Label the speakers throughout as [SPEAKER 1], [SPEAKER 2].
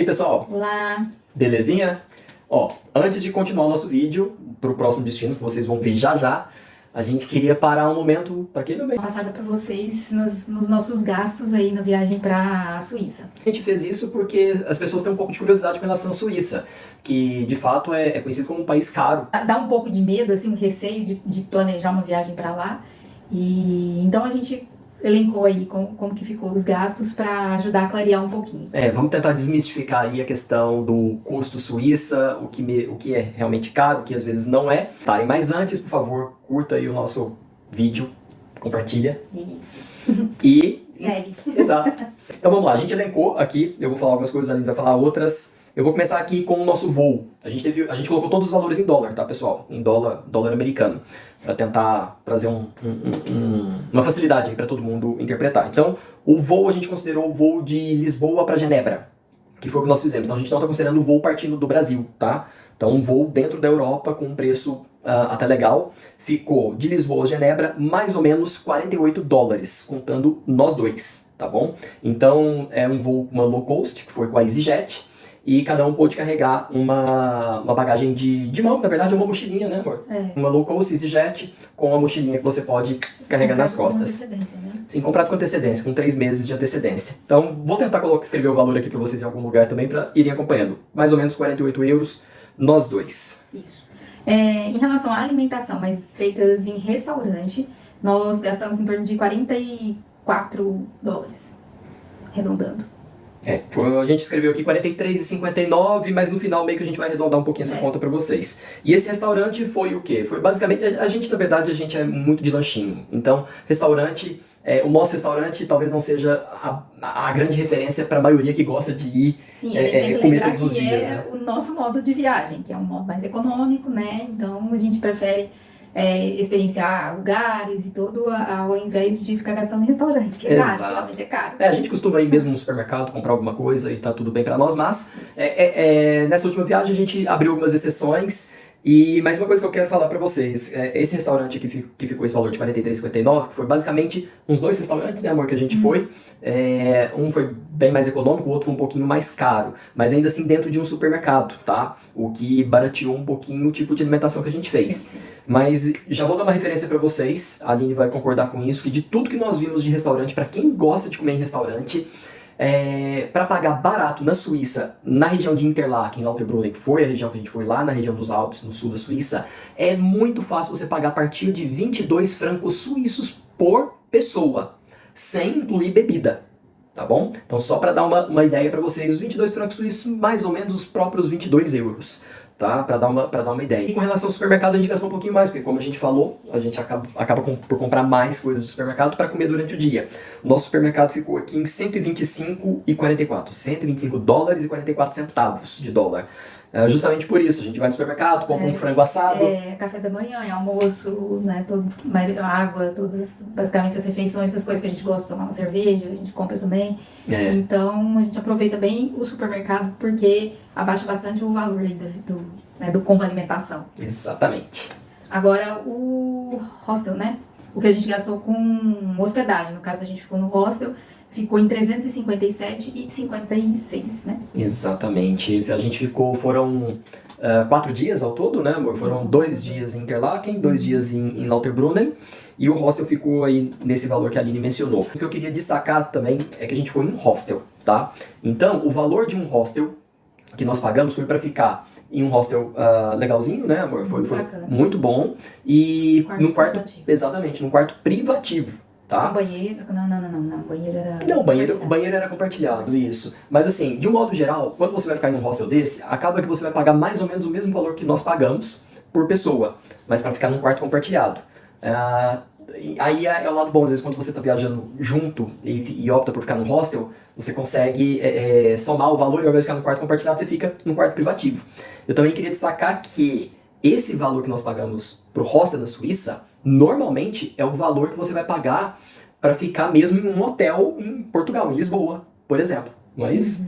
[SPEAKER 1] E aí, pessoal,
[SPEAKER 2] Olá!
[SPEAKER 1] belezinha? Ó, antes de continuar o nosso vídeo para o próximo destino, que vocês vão ver já já, a gente queria parar um momento para quem também.
[SPEAKER 2] Passada para vocês nos nossos gastos aí na viagem para a Suíça.
[SPEAKER 1] A gente fez isso porque as pessoas têm um pouco de curiosidade com relação à Suíça, que de fato é conhecido como um país caro.
[SPEAKER 2] Dá um pouco de medo, assim, um receio de planejar uma viagem para lá. E então a gente elencou aí como que ficou os gastos para ajudar a clarear um pouquinho.
[SPEAKER 1] Vamos tentar desmistificar aí a questão do custo Suíça, o que é realmente caro, o que às vezes não é. Mas antes, por favor, curta aí o nosso vídeo, compartilha.
[SPEAKER 2] Isso.
[SPEAKER 1] E...
[SPEAKER 2] Segue.
[SPEAKER 1] Exato. Então vamos lá, a gente elencou aqui, eu vou falar algumas coisas, ali vai falar outras. Eu vou começar aqui com o nosso voo. A gente colocou todos os valores em dólar, tá, pessoal? Em dólar americano, para tentar trazer uma facilidade para todo mundo interpretar. Então, o voo a gente considerou o voo de Lisboa para Genebra, que foi o que nós fizemos. Então a gente não está considerando o voo partindo do Brasil, tá? Então um voo dentro da Europa com um preço até legal, ficou de Lisboa a Genebra mais ou menos 48 dólares, contando nós dois, tá bom? Então é um voo, uma low cost, que foi com a EasyJet, e cada um pôde carregar uma bagagem de mão, na verdade é uma mochilinha, né, amor?
[SPEAKER 2] É.
[SPEAKER 1] Uma low cost EasyJet com uma mochilinha que você pode carregar nas costas.
[SPEAKER 2] Né?
[SPEAKER 1] Sim, comprado com antecedência, com 3 meses de antecedência. Então, vou tentar escrever o valor aqui para vocês em algum lugar também, para irem acompanhando. Mais ou menos 48 euros, nós dois.
[SPEAKER 2] Isso. Em relação à alimentação, mas feitas em restaurante, nós gastamos em torno de 44 dólares, arredondando.
[SPEAKER 1] A gente escreveu aqui 43,59, mas no final meio que a gente vai arredondar um pouquinho essa conta pra vocês. E esse restaurante foi o quê? Foi basicamente, na verdade, a gente é muito de lanchinho. Então, restaurante, o nosso restaurante talvez não seja a grande referência para a maioria que gosta de ir.
[SPEAKER 2] Sim, a gente tem que
[SPEAKER 1] comer
[SPEAKER 2] lembrar
[SPEAKER 1] todos os
[SPEAKER 2] que
[SPEAKER 1] dias,
[SPEAKER 2] é
[SPEAKER 1] né?
[SPEAKER 2] o nosso modo de viagem, que é um modo mais econômico, né? Então a gente prefere experienciar lugares e tudo ao invés de ficar gastando em restaurante, que é caro, geralmente é caro.
[SPEAKER 1] A gente costuma ir mesmo no supermercado comprar alguma coisa e tá tudo bem pra nós, mas nessa última viagem a gente abriu algumas exceções. E mais uma coisa que eu quero falar pra vocês, esse restaurante aqui que ficou esse valor de 43,59, que foi basicamente uns 2 restaurantes, né, amor, que a gente foi. Um foi bem mais econômico, o outro foi um pouquinho mais caro, mas ainda assim dentro de um supermercado, tá? O que barateou um pouquinho o tipo de alimentação que a gente fez.
[SPEAKER 2] Sim.
[SPEAKER 1] Mas já vou dar uma referência pra vocês, a Aline vai concordar com isso, que de tudo que nós vimos de restaurante, pra quem gosta de comer em restaurante, para pagar barato na Suíça, na região de Interlaken, em Lauterbrunnen, que foi a região que a gente foi lá na região dos Alpes, no sul da Suíça, é muito fácil você pagar a partir de 22 francos suíços por pessoa, sem incluir bebida, tá bom? Então só para dar uma ideia para vocês, os 22 francos suíços, mais ou menos os próprios 22 euros. Tá? Para dar uma ideia. E com relação ao supermercado a gente gastou um pouquinho mais, porque como a gente falou, a gente acaba por comprar mais coisas do supermercado para comer durante o dia. O nosso supermercado ficou aqui em 125,44, 125 dólares e 44 centavos de dólar. Justamente por isso, a gente vai no supermercado, compra um frango assado.
[SPEAKER 2] Café da manhã, almoço, né, água, basicamente as refeições, as coisas que a gente gosta de tomar, uma cerveja, a gente compra também. Então a gente aproveita bem o supermercado porque abaixa bastante o valor aí do combo alimentação.
[SPEAKER 1] Exatamente.
[SPEAKER 2] Agora o hostel, né? O que a gente gastou com hospedagem, no caso a gente ficou no hostel, ficou em 357,56, né?
[SPEAKER 1] Exatamente. A gente foram 4 dias ao todo, né, amor? Foram 2 dias em Interlaken, 2 dias em Lauterbrunnen, e o hostel ficou aí nesse valor que a Aline mencionou. O que eu queria destacar também é que a gente foi em um hostel, tá? Então, o valor de um hostel que nós pagamos foi para ficar em um hostel legalzinho, né, amor? Foi muito bom. E num quarto, exatamente, num quarto privativo. Tá?
[SPEAKER 2] Um banheiro, não, banheiro era...
[SPEAKER 1] Não, o banheiro era compartilhado, isso. Mas assim, de um modo geral, quando você vai ficar em um hostel desse, acaba que você vai pagar mais ou menos o mesmo valor que nós pagamos por pessoa, mas para ficar num quarto compartilhado. Aí é o lado bom, às vezes quando você está viajando junto e opta por ficar num hostel, você consegue somar o valor e ao invés de ficar no quarto compartilhado, você fica num quarto privativo. Eu também queria destacar que esse valor que nós pagamos pro hostel da Suíça, normalmente é o valor que você vai pagar para ficar mesmo em um hotel em Portugal, em Lisboa, por exemplo. Não é isso?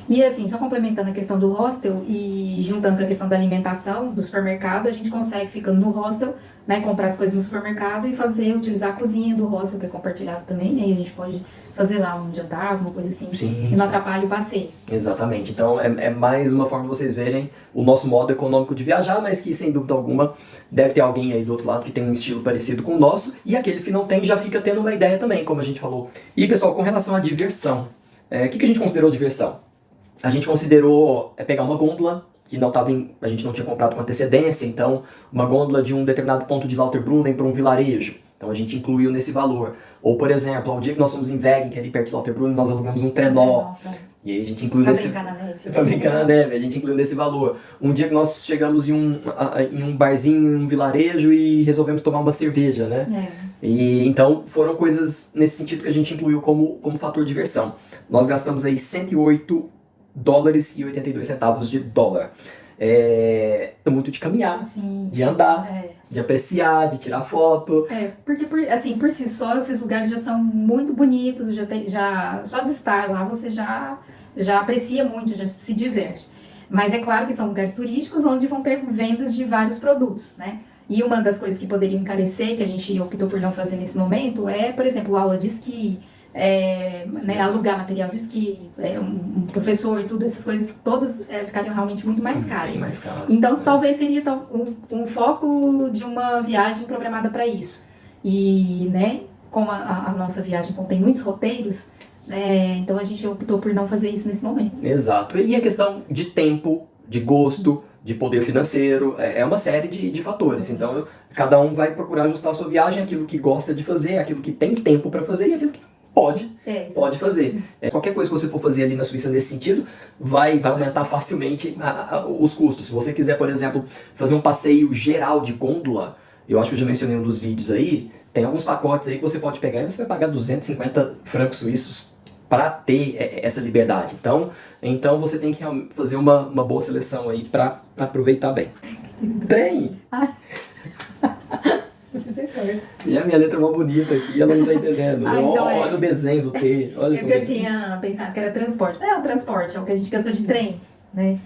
[SPEAKER 2] E assim, só complementando a questão do hostel e juntando com a questão da alimentação do supermercado, a gente consegue, ficando no hostel, né, comprar as coisas no supermercado e utilizar a cozinha do hostel, que é compartilhado também, né, e a gente pode fazer lá um jantar, alguma coisa assim,
[SPEAKER 1] Sim,
[SPEAKER 2] que não atrapalhe o passeio.
[SPEAKER 1] Exatamente. Então é mais uma forma de vocês verem o nosso modo econômico de viajar, mas que sem dúvida alguma deve ter alguém aí do outro lado que tem um estilo parecido com o nosso, e aqueles que não têm já fica tendo uma ideia também, como a gente falou. E pessoal, com relação à diversão, o que a gente considerou diversão? A gente considerou pegar uma gôndola que não tava a gente não tinha comprado com antecedência, então uma gôndola de um determinado ponto de Lauterbrunnen para um vilarejo. Então a gente incluiu nesse valor. Ou, por exemplo, ao dia que nós fomos em Veggen, que é ali perto de Lauterbrunnen, nós alugamos um trenó. E aí a gente incluiu nesse...
[SPEAKER 2] Pra brincar na neve.
[SPEAKER 1] Pra brincar na neve, a gente incluiu nesse valor. Um dia que nós chegamos em um barzinho, em um vilarejo e resolvemos tomar uma cerveja, né? E, então foram coisas nesse sentido que a gente incluiu como fator de diversão. Nós gastamos aí $108,82 de dólar. É muito de caminhar,
[SPEAKER 2] sim,
[SPEAKER 1] de andar, de apreciar, de tirar foto.
[SPEAKER 2] Porque assim, por si só, esses lugares já são muito bonitos, só de estar lá você já aprecia muito, já se diverte. Mas é claro que são lugares turísticos onde vão ter vendas de vários produtos, né? E uma das coisas que poderiam encarecer, que a gente optou por não fazer nesse momento, é, por exemplo, aula de esqui, né, alugar material de esqui, um professor e tudo, essas coisas todas ficariam realmente muito mais caras. Então, talvez seria um foco de uma viagem programada para isso. E, né, como a nossa viagem contém muitos roteiros, então a gente optou por não fazer isso nesse momento.
[SPEAKER 1] Exato. E a questão de tempo, de gosto, de poder financeiro, é uma série de fatores. Então, cada um vai procurar ajustar a sua viagem, aquilo que gosta de fazer, aquilo que tem tempo para fazer e aquilo que pode fazer. Qualquer coisa que você for fazer ali na Suíça nesse sentido, vai aumentar facilmente os custos. Se você quiser, por exemplo, fazer um passeio geral de gôndola, eu acho que eu já mencionei um dos vídeos aí, tem alguns pacotes aí que você pode pegar e você vai pagar 250 francos suíços para ter essa liberdade. Então você tem que fazer uma boa seleção aí para aproveitar bem. Tem! E a minha letra é uma bonita aqui, ela não tá entendendo. Olha o desenho do T. Olha
[SPEAKER 2] que eu tinha pensado que era transporte. O transporte, é o que a gente gastou de trem, né?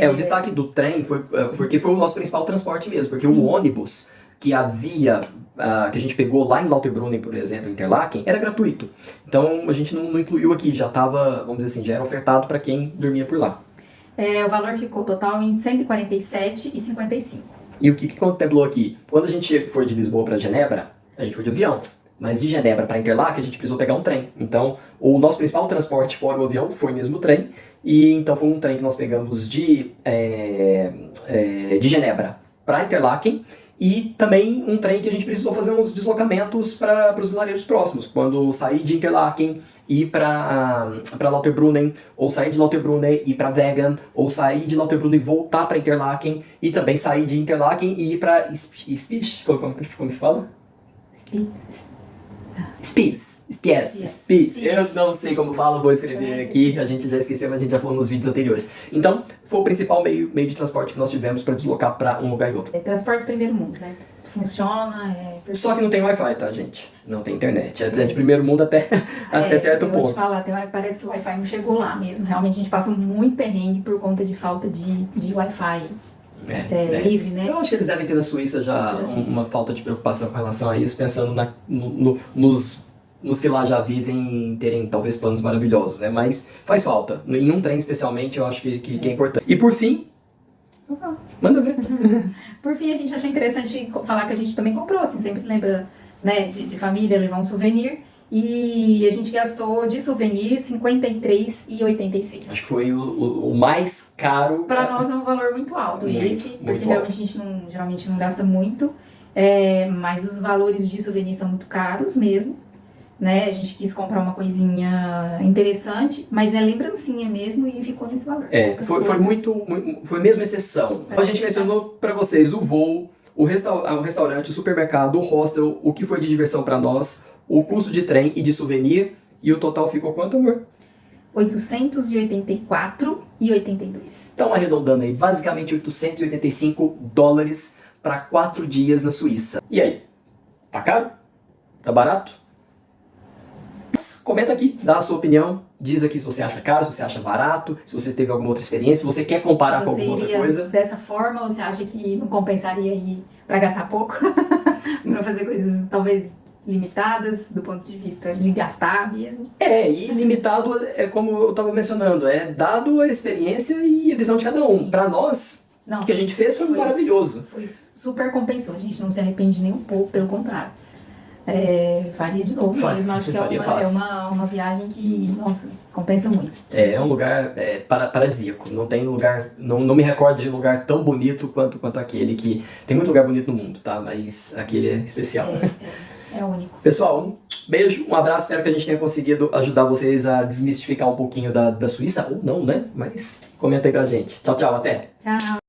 [SPEAKER 1] O destaque do trem foi porque foi o nosso principal transporte mesmo, porque o ônibus que havia, que a gente pegou lá em Lauterbrunnen, por exemplo, em Interlaken, era gratuito. Então a gente não incluiu aqui, já estava, vamos dizer assim, já era ofertado para quem dormia por lá.
[SPEAKER 2] O valor ficou total em 147,55.
[SPEAKER 1] E o que contemplou aqui? Quando a gente foi de Lisboa para Genebra, a gente foi de avião. Mas de Genebra para Interlaken, a gente precisou pegar um trem. Então, o nosso principal transporte fora o avião foi mesmo o trem. E então foi um trem que nós pegamos de Genebra para Interlaken. E também um trem que a gente precisou fazer uns deslocamentos para os vilarejos próximos. Quando sair de Interlaken e ir para Lauterbrunnen, ou sair de Lauterbrunnen e ir para Veggen, ou sair de Lauterbrunnen e voltar para Interlaken, e também sair de Interlaken e ir para Spies, como se fala? Spies. Eu não sei como fala, vou escrever aqui, a gente já esqueceu, mas a gente já falou nos vídeos anteriores. Então, foi o principal meio de transporte que nós tivemos para deslocar para um lugar e outro.
[SPEAKER 2] Transporte primeiro mundo, né? Funciona,
[SPEAKER 1] Só que não tem Wi-Fi, tá, gente? Não tem internet. É de primeiro mundo até certo ponto.
[SPEAKER 2] Eu vou te falar, tem hora que parece que o Wi-Fi não chegou lá mesmo. Realmente a gente passou muito perrengue por conta de falta de Wi-Fi. Livre, né?
[SPEAKER 1] Eu acho que eles devem ter na Suíça já uma falta de preocupação com relação a isso, pensando nos que lá já vivem terem talvez planos maravilhosos, né? Mas faz falta. Em um trem especialmente, eu acho que é importante. E por fim, manda ver.
[SPEAKER 2] Por fim, a gente achou interessante falar que a gente também comprou, assim, sempre lembra, né, de família, levar um souvenir. E a gente gastou de souvenir R$53,86.
[SPEAKER 1] Acho que foi o mais caro.
[SPEAKER 2] Para nós é um valor muito alto porque realmente a gente geralmente não gasta muito. Mas os valores de souvenir são muito caros mesmo. Né? A gente quis comprar uma coisinha interessante, mas é lembrancinha mesmo e ficou nesse valor.
[SPEAKER 1] Foi mesmo exceção. A gente mencionou para vocês o voo, o restaurante, o supermercado, o hostel, o que foi de diversão para nós, o custo de trem e de souvenir, e o total ficou quanto, amor?
[SPEAKER 2] $884,82.
[SPEAKER 1] Então, arredondando aí, basicamente $885 para 4 dias na Suíça. E aí? Tá caro? Tá barato? comenta aqui, dá a sua opinião, diz aqui se você acha caro, se você acha barato, se você teve alguma outra experiência, se você quer comparar com alguma outra coisa.
[SPEAKER 2] Dessa forma, ou você acha que não compensaria ir para gastar pouco? Para fazer coisas talvez limitadas do ponto de vista de gastar mesmo?
[SPEAKER 1] E limitado é como eu estava mencionando, dado a experiência e a visão de cada um. Para nós, o que a gente fez foi maravilhoso.
[SPEAKER 2] Foi super compensou, a gente não se arrepende nem um pouco, pelo contrário. Faria de novo mesmo, acho que é uma viagem que, nossa, compensa muito.
[SPEAKER 1] É um lugar paradisíaco, não tem lugar, não me recordo de lugar tão bonito quanto aquele, que tem muito lugar bonito no mundo, tá? Mas aquele é especial.
[SPEAKER 2] É único.
[SPEAKER 1] Pessoal, um beijo, um abraço, espero que a gente tenha conseguido ajudar vocês a desmistificar um pouquinho da Suíça, ou não, né? Mas comenta aí pra gente. Tchau, tchau, até!
[SPEAKER 2] Tchau!